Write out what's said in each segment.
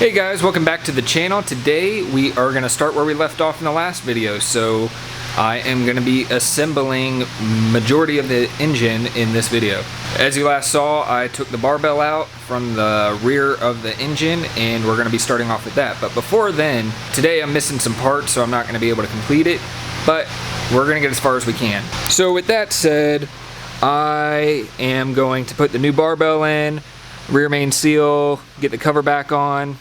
Hey guys, welcome back to the channel. Today we are going to start where we left off in the last video. So I am going to be assembling majority of the engine in this video. As you last saw, I took the barbell out from the rear of the engine and we're going to be starting off with that. But before then, today I'm missing some parts, so I'm not going to be able to complete it, but we're going to get as far as we can. So with that said, I am going to put the new barbell in, rear main seal, get the cover back on.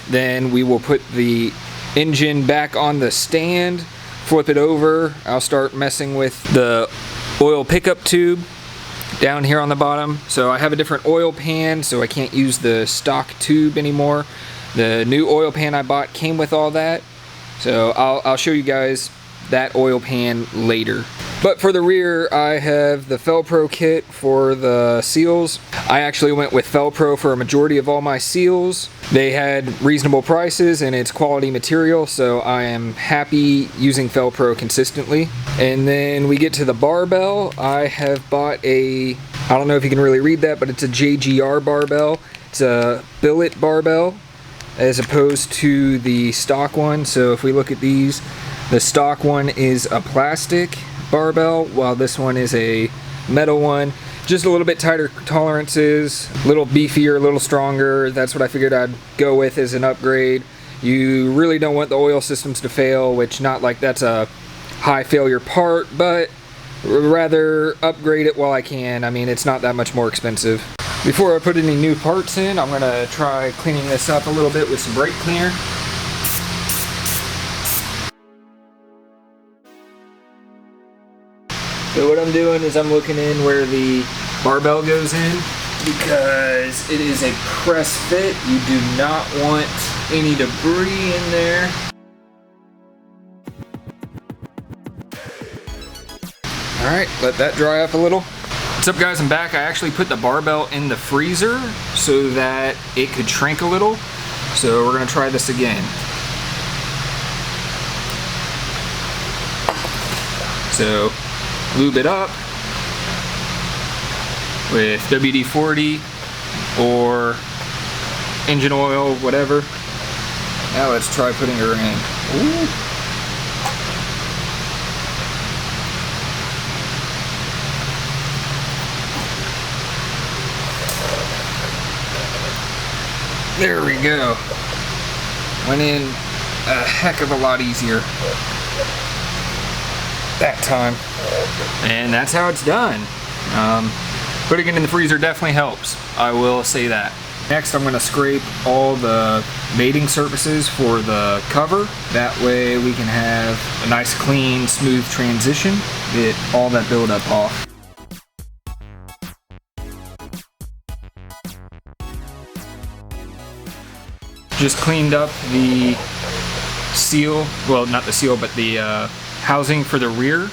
Then we will put the engine back on the stand, flip it over. I'll start messing with the oil pickup tube down here on the bottom. So I have a different oil pan, so I can't use the stock tube anymore. The new oil pan I bought came with all that. So I'll show you guys that oil pan later. But for the rear, I have the Felpro kit for the seals. I actually went with Felpro for a majority of all my seals. They had reasonable prices and it's quality material, so I am happy using Felpro consistently. And then we get to the barbell. I have bought I don't know if you can really read that, but it's a JGR barbell. It's a billet barbell as opposed to the stock one. So if we look at these, the stock one is a plastic barbell, while this one is a metal one. Just a little bit tighter tolerances, a little beefier, a little stronger. That's what I figured I'd go with as an upgrade. You really don't want the oil systems to fail, which not like that's a high failure part, but rather upgrade it while I can. I mean, it's not that much more expensive. Before I put any new parts in, I'm gonna try cleaning this up a little bit with some brake cleaner. So what I'm doing is I'm looking in where the barbell goes in, because it is a press fit. You do not want any debris in there. Alright, let that dry up a little. What's up guys, I'm back. I actually put the barbell in the freezer so that it could shrink a little. So we're going to try this again. So lube it up with WD-40 or engine oil, whatever. Now let's try putting her in. Ooh. There we go. Went in a heck of a lot easier that time. And that's how it's done. Putting it in the freezer definitely helps, I will say that. Next I'm going to scrape all the mating surfaces for the cover. That way we can have a nice clean smooth transition, get all that buildup off. Just cleaned up the seal, well not the seal but the housing for the rear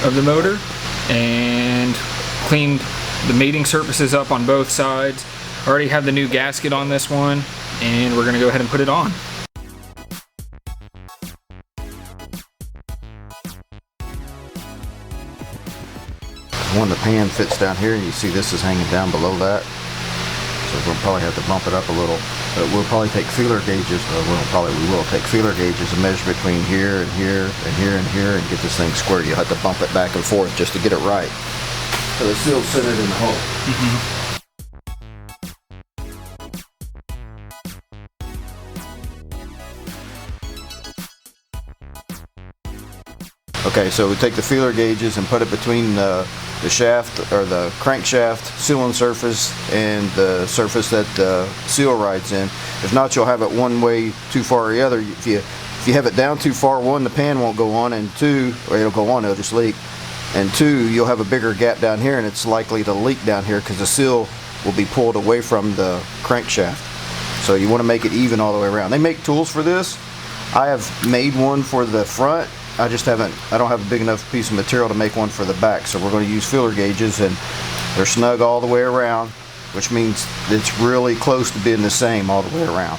of the motor, and cleaned the mating surfaces up on both sides. I already have the new gasket on this one, and we're going to go ahead and put it on. When the pan fits down here, you see this is hanging down below that, so we'll probably have to bump it up a little. But we'll probably take feeler gauges, we will take feeler gauges and measure between here and here and here and here and get this thing square. You'll have to bump it back and forth just to get it right. So the seal's centered in the hole. Okay, so we take the feeler gauges and put it between the shaft or the crankshaft sealing surface and the surface that the seal rides in. If not, you'll have it one way too far or the other. If you have it down too far, one, the pan won't go on, and two, or it'll go on, it'll just leak. And two, you'll have a bigger gap down here and it's likely to leak down here because the seal will be pulled away from the crankshaft. So you want to make it even all the way around. They make tools for this. I have made one for the front. I don't have a big enough piece of material to make one for the back, so we're going to use feeler gauges, and they're snug all the way around, which means it's really close to being the same all the way around.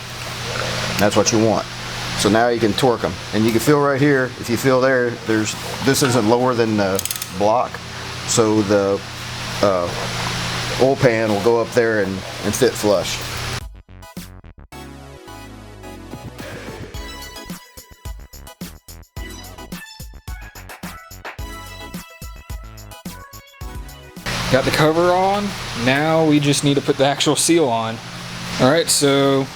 That's what you want. So now you can torque them, and you can feel right here, if you feel this isn't lower than the block, so the oil pan will go up there and fit flush. Got the cover on. Now we just need to put the actual seal on. Alright, so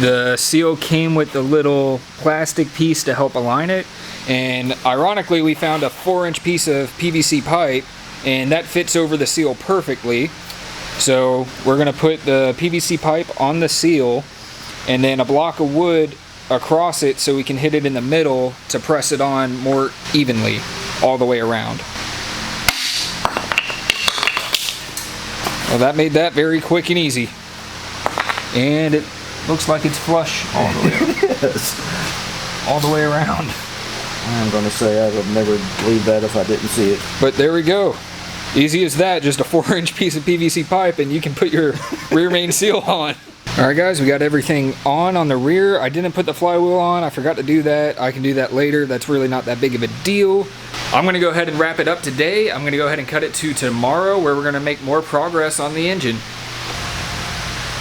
the seal came with the little plastic piece to help align it. And ironically, we found a 4-inch piece of PVC pipe, and that fits over the seal perfectly. So we're going to put the PVC pipe on the seal and then a block of wood across it so we can hit it in the middle to press it on more evenly all the way around. Well, that made that very quick and easy. And it looks like it's flush all the way Yes. all the way around. I'm going to say I would never believe that if I didn't see it. But there we go. Easy as that, just a 4-inch piece of PVC pipe and you can put your rear main seal on. Alright guys, we got everything on the rear. I didn't put the flywheel on, I forgot to do that. I can do that later, that's really not that big of a deal. I'm going to go ahead and wrap it up today. I'm going to go ahead and cut it to tomorrow where we're going to make more progress on the engine.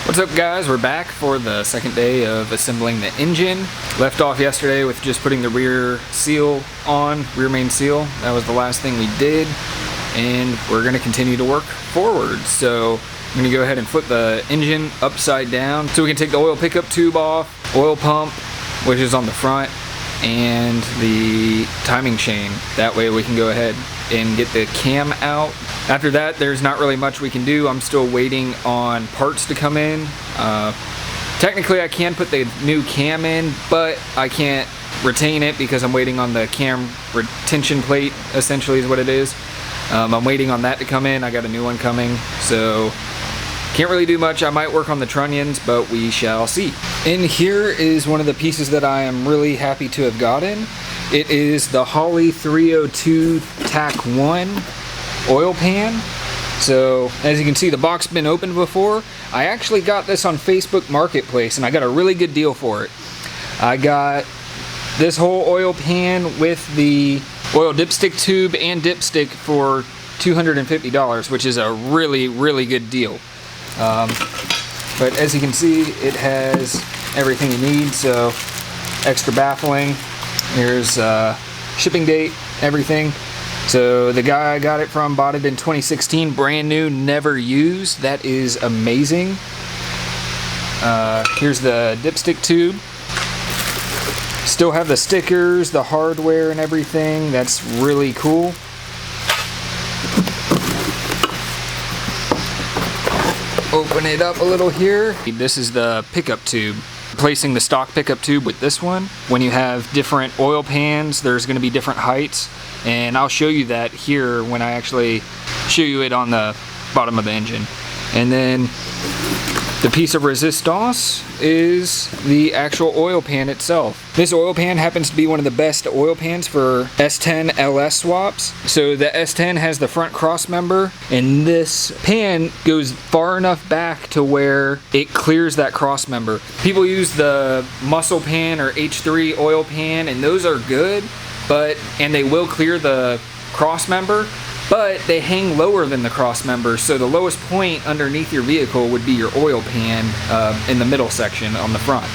What's up guys, we're back for the second day of assembling the engine. Left off yesterday with just putting the rear seal on, rear main seal. That was the last thing we did. And we're going to continue to work forward. So I'm going to go ahead and flip the engine upside down so we can take the oil pickup tube off, oil pump, which is on the front, and the timing chain. That way we can go ahead and get the cam out. After that, there's not really much we can do. I'm still waiting on parts to come in. Technically I can put the new cam in, but I can't retain it because I'm waiting on the cam retention plate, essentially is what it is. I'm waiting on that to come in. I got a new one coming, so can't really do much. I might work on the trunnions, but we shall see. In here is one of the pieces that I am really happy to have gotten. It is the Holley 302 TAC 1 oil pan. So as you can see, the box has been opened before. I actually got this on Facebook Marketplace and I got a really good deal for it. I got this whole oil pan with the oil dipstick tube and dipstick for $250, which is a really, really good deal. But as you can see, it has everything you need. So extra baffling, here's shipping date, everything. So the guy I got it from bought it in 2016, brand new, never used. That is amazing. Here's the dipstick tube. Still have the stickers, the hardware and everything. That's really cool. Open it up a little here. This is the pickup tube. Replacing the stock pickup tube with this one. When you have different oil pans, there's going to be different heights, and I'll show you that here when I actually show you it on the bottom of the engine. And then the piece of resistance is the actual oil pan itself. This oil pan happens to be one of the best oil pans for S10 LS swaps. So the S10 has the front cross member, and this pan goes far enough back to where it clears that cross member. People use the muscle pan or H3 oil pan, and those are good, and they will clear the cross member, but they hang lower than the cross member, so the lowest point underneath your vehicle would be your oil pan in the middle section on the front.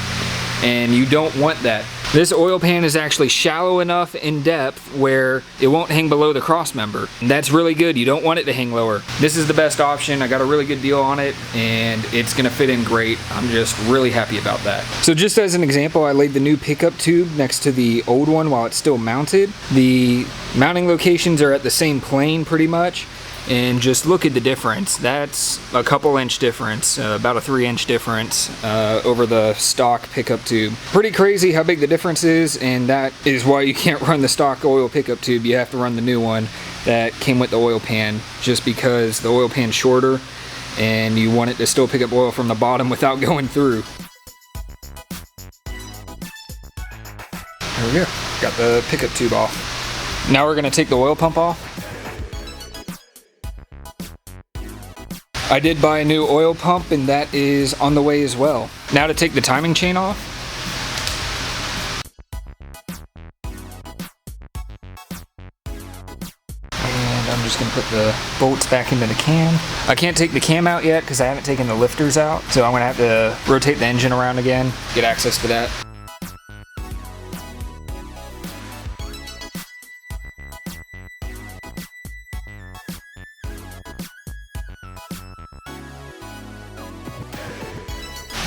And you don't want that. This oil pan is actually shallow enough in depth where it won't hang below the cross member. And that's really good. You don't want it to hang lower. This is the best option. I got a really good deal on it and it's gonna fit in great. I'm just really happy about that. So just as an example, I laid the new pickup tube next to the old one while it's still mounted. The mounting locations are at the same plane pretty much. And just look at the difference. That's a couple inch difference, about a 3-inch difference over the stock pickup tube. Pretty crazy how big the difference is, and that is why you can't run the stock oil pickup tube. You have to run the new one that came with the oil pan, just because the oil pan's shorter and you want it to still pick up oil from the bottom without going through. There we go. Got the pickup tube off. Now we're gonna take the oil pump off. I did buy a new oil pump and that is on the way as well. Now to take the timing chain off. And I'm just gonna put the bolts back into the cam. I can't take the cam out yet because I haven't taken the lifters out. So I'm gonna have to rotate the engine around again, get access to that.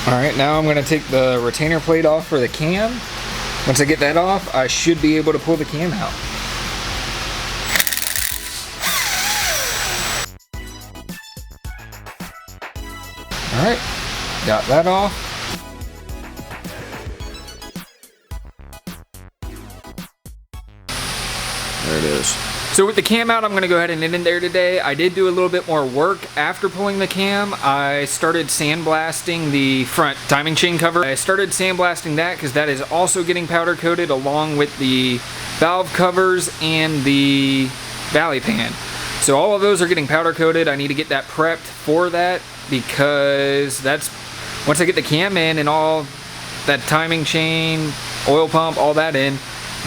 Alright, now I'm going to take the retainer plate off for the cam. Once I get that off, I should be able to pull the cam out. Alright, got that off. There it is. So with the cam out, I'm going to go ahead and end it there today. I did do a little bit more work after pulling the cam. I started sandblasting the front timing chain cover. I started sandblasting that because that is also getting powder coated along with the valve covers and the valley pan. So all of those are getting powder coated. I need to get that prepped for that because that's, once I get the cam in and all that timing chain, oil pump, all that in,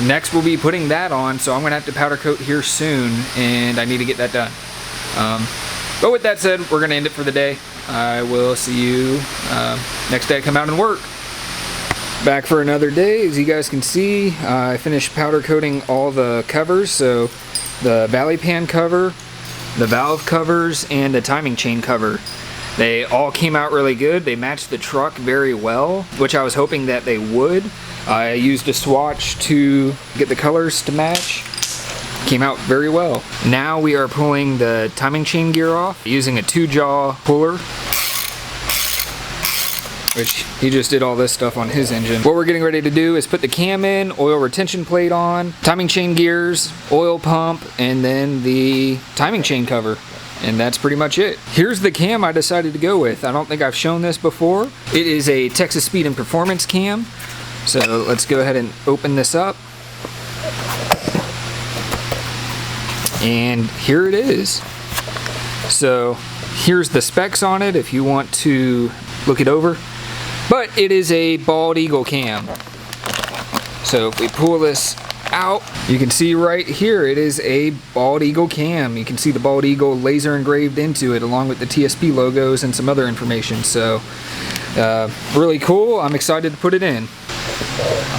next we'll be putting that on, so I'm going to have to powder coat here soon, and I need to get that done. But with that said, we're going to end it for the day. I will see you next day I come out and work. Back for another day. As you guys can see, I finished powder coating all the covers, so the valley pan cover, the valve covers, and the timing chain cover. They all came out really good. They matched the truck very well, which I was hoping that they would. I used a swatch to get the colors to match. Came out very well. Now we are pulling the timing chain gear off using a 2-jaw puller, which he just did all this stuff on his engine. What we're getting ready to do is put the cam in, oil retention plate on, timing chain gears, oil pump, and then the timing chain cover. And that's pretty much it. Here's the cam I decided to go with. I don't think I've shown this before. It is a Texas Speed and Performance cam. So let's go ahead and open this up. And here it is. So here's the specs on it if you want to look it over. But it is a bald eagle cam. So if we pull this out, you can see right here it is a bald eagle cam. You can see the bald eagle laser engraved into it along with the TSP logos and some other information. So really cool. I'm excited to put it in.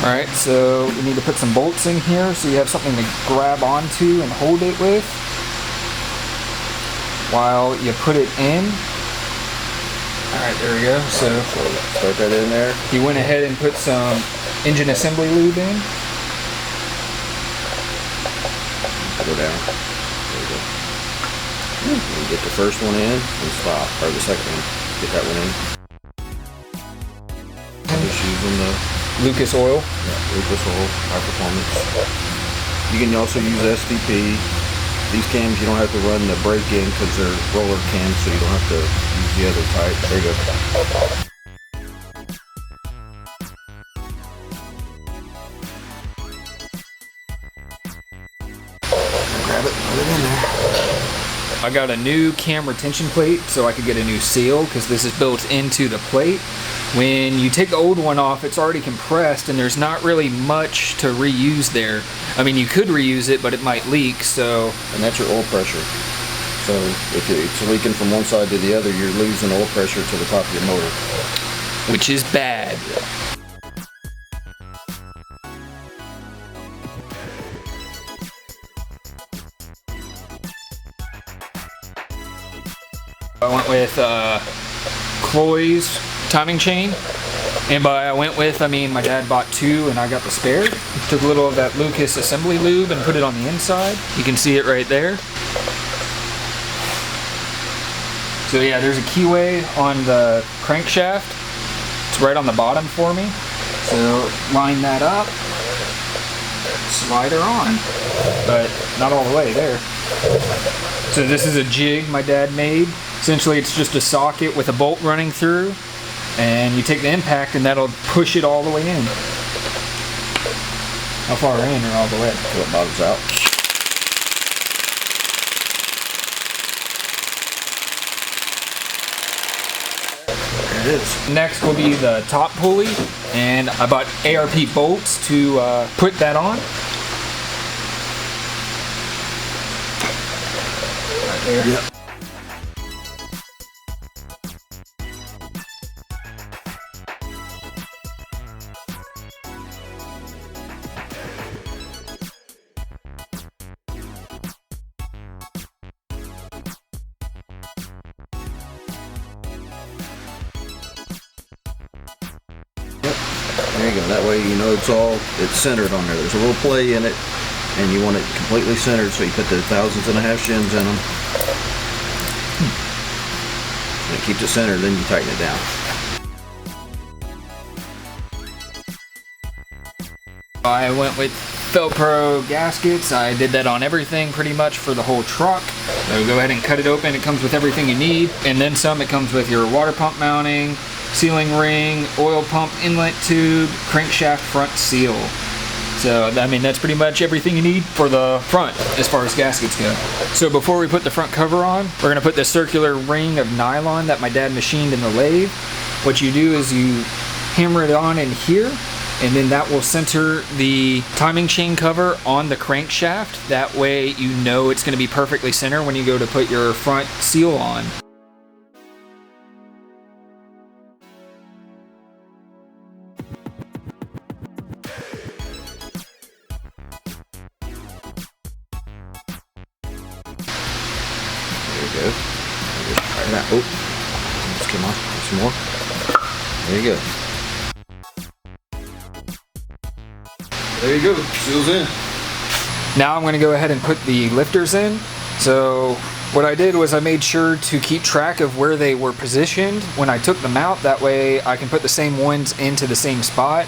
Alright, so we need to put some bolts in here so you have something to grab onto and hold it with while you put it in. Alright, there we go. So Start that in there. he went ahead and put some engine assembly lube in. Go down. There you go. You get the first one in and stop, or the second one. Get that one in. Just using the Lucas oil. Lucas oil, high performance. You can also use SDP. These cams you don't have to run the brake in because they're roller cams, so you don't have to use the other type. There you go. Grab it, put it in there. I got a new cam retention plate so I could get a new seal because this is built into the plate. When you take the old one off, it's already compressed and there's not really much to reuse there. I mean, you could reuse it, but it might leak, so... And that's your oil pressure. So if it's leaking from one side to the other, you're losing oil pressure to the top of your motor. Which is bad. I went with Chloe's timing chain, and by I went with, I mean my dad bought 2 and I got the spare. Took a little of that Lucas assembly lube and put it on the inside. You can see it right there. So yeah, there's a keyway on the crankshaft. It's right on the bottom for me. So line that up, slide her on, but not all the way there. So this is a jig my dad made. Essentially it's just a socket with a bolt running through, and you take the impact and that'll push it all the way in. How far in or all the way? Till it bottoms out. There it is. Next will be the top pulley, and I bought ARP bolts to put that on. Right there. Yep. There you go. That way you know it's centered on there. There's a little play in it, and you want it completely centered, so you put the 1/1000 shims in them. And it keeps it centered, then you tighten it down. I went with Velcro gaskets. I did that on everything pretty much for the whole truck. So go ahead and cut it open. It comes with everything you need, and then some. It comes with your water pump mounting, sealing ring, oil pump inlet tube, crankshaft front seal. So, I mean, that's pretty much everything you need for the front as far as gaskets go. So before we put the front cover on, we're gonna put this circular ring of nylon that my dad machined in the lathe. What you do is you hammer it on in here, and then that will center the timing chain cover on the crankshaft. That way you know it's gonna be perfectly center when you go to put your front seal on. There you go. Just try that. Oh, just come on. Some more. There you go. There you go. Seals in. Now I'm going to go ahead and put the lifters in. So what I did was I made sure to keep track of where they were positioned when I took them out. That way I can put the same ones into the same spot.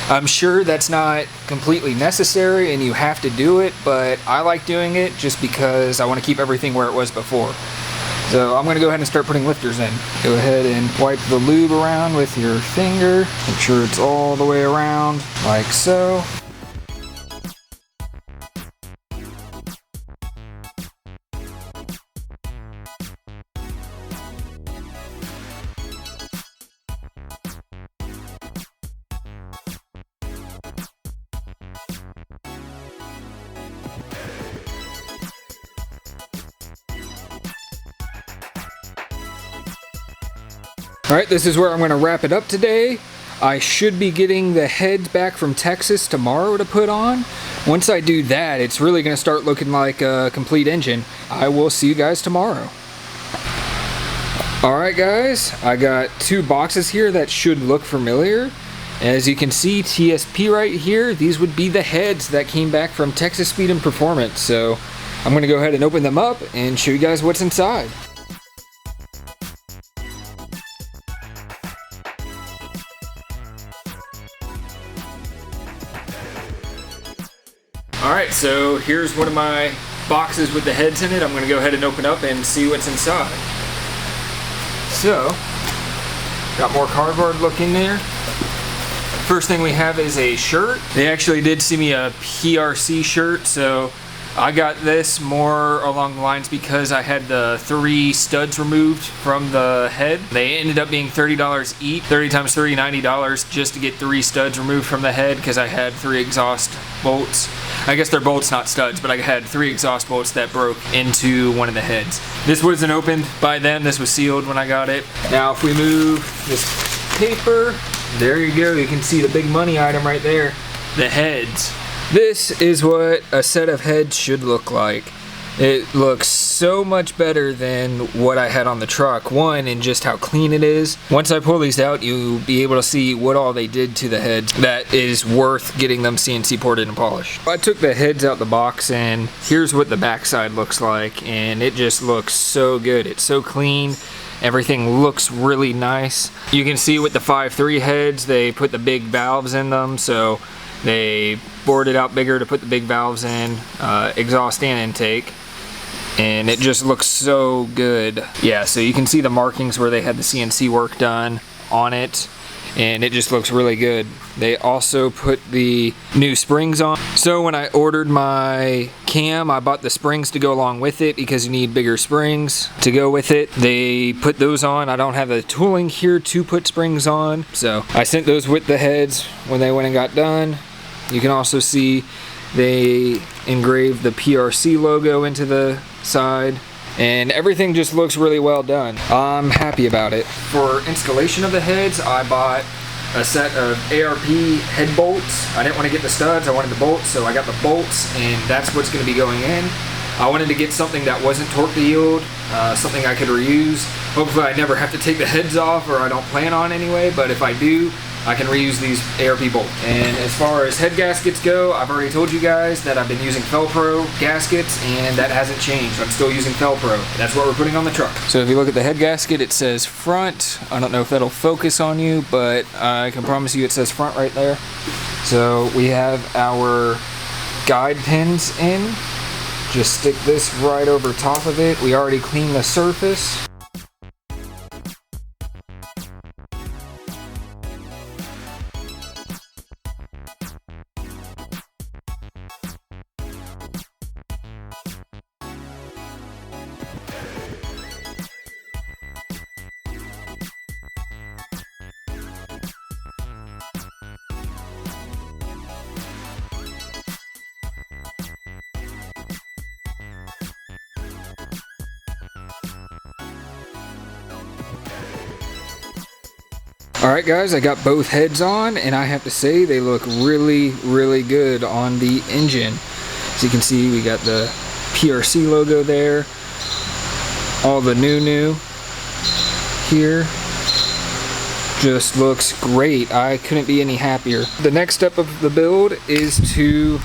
I'm sure that's not completely necessary and you have to do it, but I like doing it just because I want to keep everything where it was before. So I'm going to go ahead and start putting lifters in. Go ahead and wipe the lube around with your finger. Make sure it's all the way around, like so. Alright, this is where I'm going to wrap it up today. I should be getting the heads back from Texas tomorrow to put on. Once I do that, it's really going to start looking like a complete engine. I will see you guys tomorrow. Alright guys, I got two boxes here that should look familiar. As you can see, TSP right here, these would be the heads that came back from Texas Speed and Performance. So I'm going to go ahead and open them up and show you guys what's inside. Alright, so here's one of my boxes with the heads in it. I'm going to go ahead and open up and see what's inside. So, got more cardboard look in there. First thing we have is a shirt. They actually did see me a PRC shirt, so I got this more along the lines because I had the 3 studs removed from the head. They ended up being $30 each, 30 times 30, $90 just to get 3 studs removed from the head because I had 3 exhaust bolts. I guess they're bolts, not studs, but I had 3 exhaust bolts that broke into one of the heads. This wasn't opened by them, this was sealed when I got it. Now if we move this paper, there you go, you can see the big money item right there, the heads. This is what a set of heads should look like. It looks so much better than what I had on the truck. One, in just how clean it is. Once I pull these out, you'll be able to see what all they did to the heads that is worth getting them CNC ported and polished. I took the heads out the box and here's what the backside looks like, and it just looks so good. It's so clean. Everything looks really nice. You can see with the 5.3 heads, they put the big valves in them, so they bored it out bigger to put the big valves in, exhaust and intake. And it just looks so good. Yeah, so you can see the markings where they had the CNC work done on it, and it just looks really good. They also put the new springs on. So when I ordered my cam, I bought the springs to go along with it because you need bigger springs to go with it. They put those on. I don't have the tooling here to put springs on, so I sent those with the heads when they went and got done. You can also see they engraved the PRC logo into the side, and everything just looks really well done. I'm happy about it. For installation of the heads, I bought a set of ARP head bolts. I didn't want to get the studs, I wanted the bolts, so I got the bolts, and that's what's going to be going in. I wanted to get something that wasn't torque to yield, something I could reuse. Hopefully I never have to take the heads off, or I don't plan on anyway, but if I do, I can reuse these ARP bolts. And as far as head gaskets go, I've already told you guys that I've been using Felpro gaskets, and that hasn't changed. I'm still using Felpro. That's what we're putting on the truck. So if you look at the head gasket, it says front. I don't know if that'll focus on you, but I can promise you it says front right there. So we have our guide pins in. Just stick this right over top of it. We already cleaned the surface. Alright guys, I got both heads on, and I have to say they look really, really good on the engine. As you can see, we got the PRC logo there, all the new here. Just looks great. I couldn't be any happier. The next step of the build is to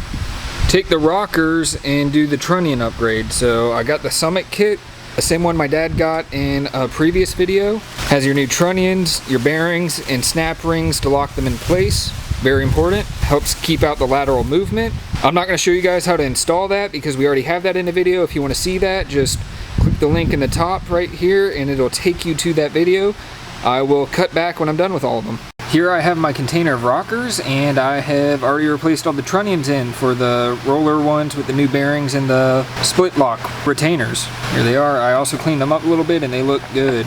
take the rockers and do the trunnion upgrade. So I got the Summit kit, the same one my dad got in a previous video. Has your new trunnions, your bearings, and snap rings to lock them in place. Very important. Helps keep out the lateral movement. I'm not going to show you guys how to install that because we already have that in the video. If you want to see that, just click the link in the top right here and it'll take you to that video. I will cut back when I'm done with all of them. Here I have my container of rockers, and I have already replaced all the trunnions in for the roller ones with the new bearings and the split lock retainers. Here they are. I also cleaned them up a little bit and they look good.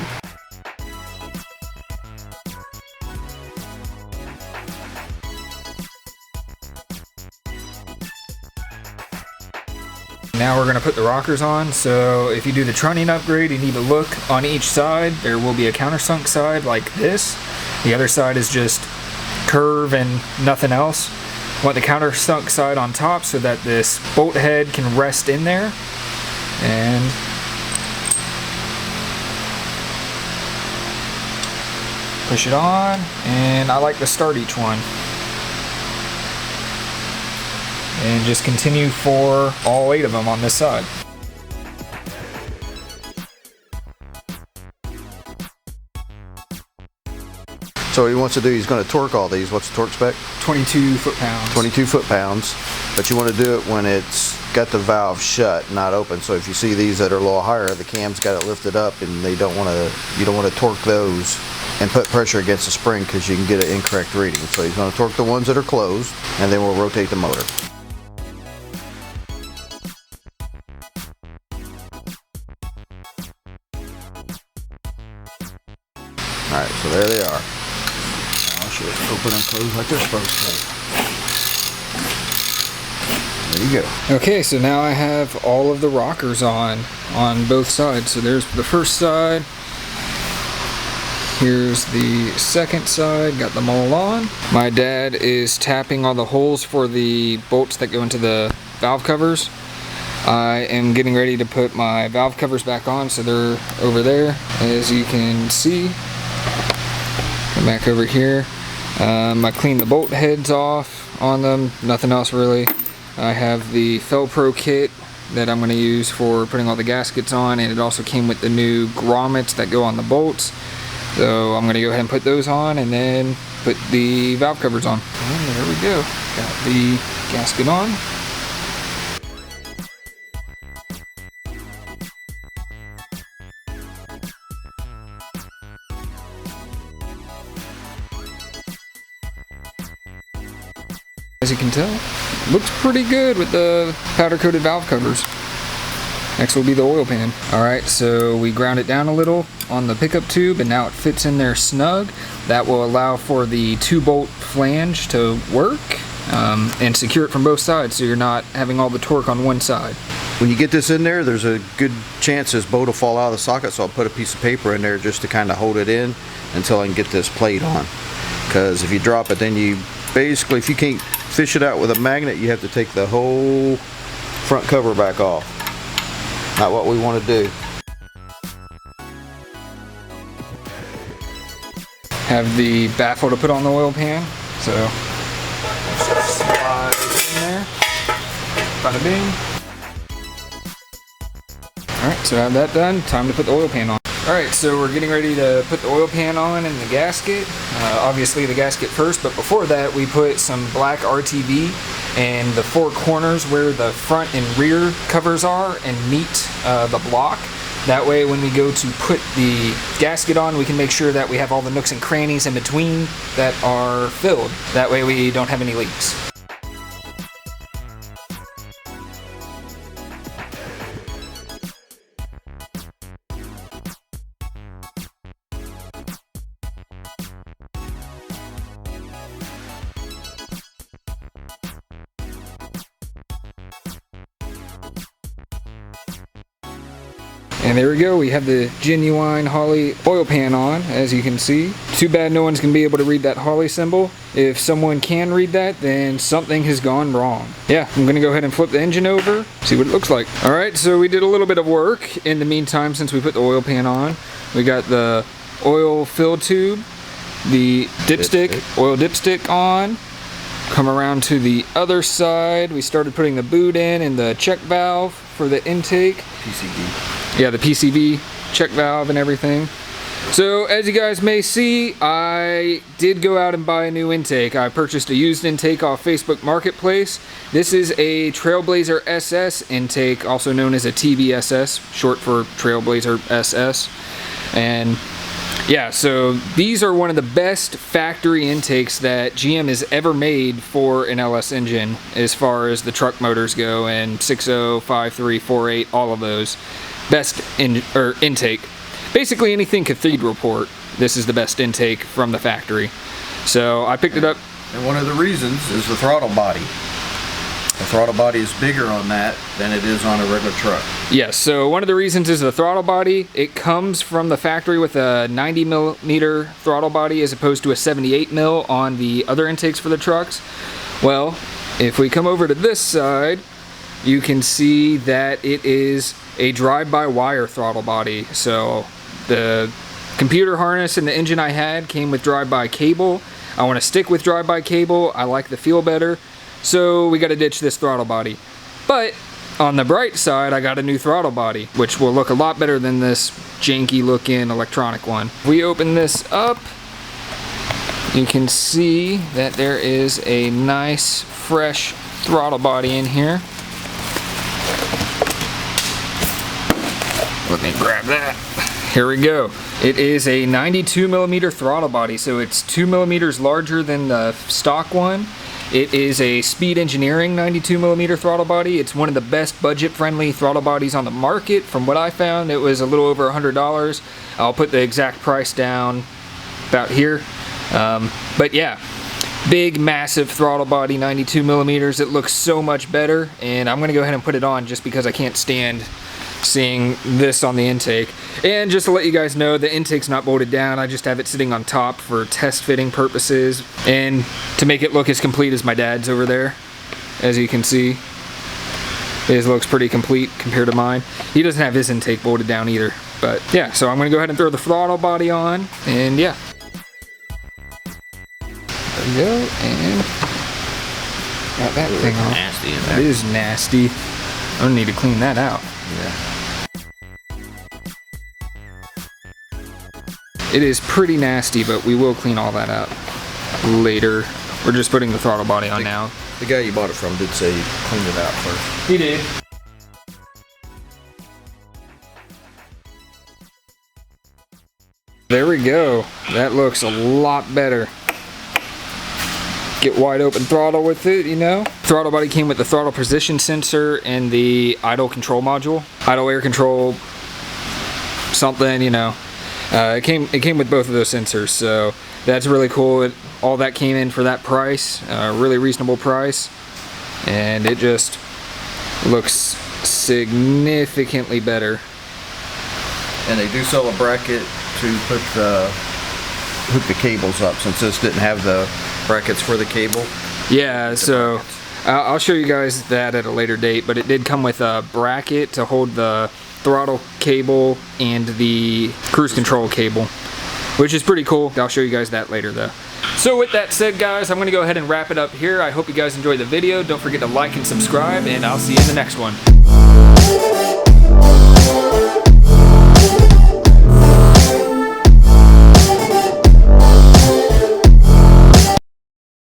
Now we're going to put the rockers on. So if you do the trunnion upgrade, you need to look on each side. There will be a countersunk side like this. The other side is just curve and nothing else. You want the countersunk side on top so that this bolt head can rest in there. And push it on, and I like to start each one. And just continue for all 8 of them on this side. So what he wants to do, he's going to torque all these. What's the torque spec? 22 foot-pounds. 22 foot-pounds. But you want to do it when it's got the valve shut, not open. So if you see these that are a little higher, the cam's got it lifted up, and you don't want to torque those and put pressure against the spring because you can get an incorrect reading. So he's going to torque the ones that are closed, and then we'll rotate the motor. Alright, so there they are. I'll show you. Open and close like they're supposed to. There you go. Okay, so now I have all of the rockers on both sides. So there's the first side. Here's the second side. Got them all on. My dad is tapping all the holes for the bolts that go into the valve covers. I am getting ready to put my valve covers back on, so they're over there, as you can see. Come back over here. I cleaned the bolt heads off on them, nothing else really. I have the Felpro kit that I'm going to use for putting all the gaskets on, and it also came with the new grommets that go on the bolts. So I'm going to go ahead and put those on and then put the valve covers on. And there we go. Got the gasket on. As you can tell, looks pretty good with the powder coated valve covers. Next will be the oil pan. Alright, so we ground it down a little on the pickup tube, and now it fits in there snug. That will allow for the 2-bolt flange to work and secure it from both sides, so you're not having all the torque on one side. When you get this in there, there's a good chance this bolt will fall out of the socket, so I'll put a piece of paper in there just to kind of hold it in until I can get this plate on. Because if you drop it, then you basically, if you can't fish it out with a magnet, you have to take the whole front cover back off. Not what we want to do. Have the baffle to put on the oil pan. So slide in there. Bada bing. Alright, so I have that done. Time to put the oil pan on. Alright, so we're getting ready to put the oil pan on in the gasket. Obviously the gasket first, but before that we put some black RTV in the four corners where the front and rear covers are and meet the block. That way when we go to put the gasket on, we can make sure that we have all the nooks and crannies in between that are filled. That way we don't have any leaks. And there we go, we have the genuine Holley oil pan on, as you can see. Too bad no one's gonna be able to read that Holley symbol. If someone can read that, then something has gone wrong. Yeah, I'm gonna go ahead and flip the engine over, see what it looks like. All right, so we did a little bit of work in the meantime since we put the oil pan on. We got the oil fill tube, the oil dipstick on. Come around to the other side. We started putting the boot in and the check valve for the intake. PCV. Yeah, the PCV check valve and everything. So as you guys may see, I did go out and buy a new intake. I purchased a used intake off Facebook Marketplace. This is a Trailblazer SS intake, also known as a TBSS, short for Trailblazer SS. And yeah, so these are one of the best factory intakes that GM has ever made for an LS engine as far as the truck motors go, and 6.0, 5.3, 4.8, all of those. Best intake. Basically anything cathedral port, this is the best intake from the factory. So I picked it up. And one of the reasons is the throttle body. The throttle body is bigger on that than it is on a regular truck. Yes, so one of the reasons is the throttle body. It comes from the factory with a 90 millimeter throttle body as opposed to a 78 mil on the other intakes for the trucks. Well, if we come over to this side, you can see that it is a drive-by-wire throttle body. So the computer harness and the engine I had came with drive-by cable. I want to stick with drive-by cable. I like the feel better. So we got to ditch this throttle body. But on the bright side, I got a new throttle body, which will look a lot better than this janky looking electronic one. If we open this up, you can see that there is a nice fresh throttle body in here. Let me grab that. Here we go. It is a 92 millimeter throttle body, so it's 2 millimeters larger than the stock one. It is a Speed Engineering 92 millimeter throttle body. It's one of the best budget-friendly throttle bodies on the market. From what I found, it was a little over $100. I'll put the exact price down about here. But yeah, big, massive throttle body, 92 millimeters. It looks so much better, and I'm gonna go ahead and put it on just because I can't stand seeing this on the intake. And just to let you guys know, the intake's not bolted down. I just have it sitting on top for test fitting purposes and to make it look as complete as my dad's over there. As you can see, his looks pretty complete compared to mine. He doesn't have his intake bolted down either. But yeah, so I'm gonna go ahead and throw the throttle body on, and yeah. There we go, and got that thing on. Nasty in there. It is nasty. I'm gonna need to clean that out. Yeah. It is pretty nasty, but we will clean all that out later. We're just putting the throttle body on now. The guy you bought it from did say he cleaned it out first. He did. There we go. That looks a lot better. Get wide open throttle with it, you know. Throttle body came with the throttle position sensor and the idle control module. Idle air control, something, you know. It came with both of those sensors, so that's really cool. All that came in for that price, really reasonable price, and it just looks significantly better. And they do sell a bracket to put hook the cables up, since this didn't have the brackets for the cable. Yeah, so I'll show you guys that at a later date, but it did come with a bracket to hold the throttle cable and the cruise control cable, which is pretty cool. I'll show you guys that later though. So with that said, guys, I'm going to go ahead and wrap it up here. I hope you guys enjoyed the video. Don't forget to like and subscribe, and I'll see you in the next one.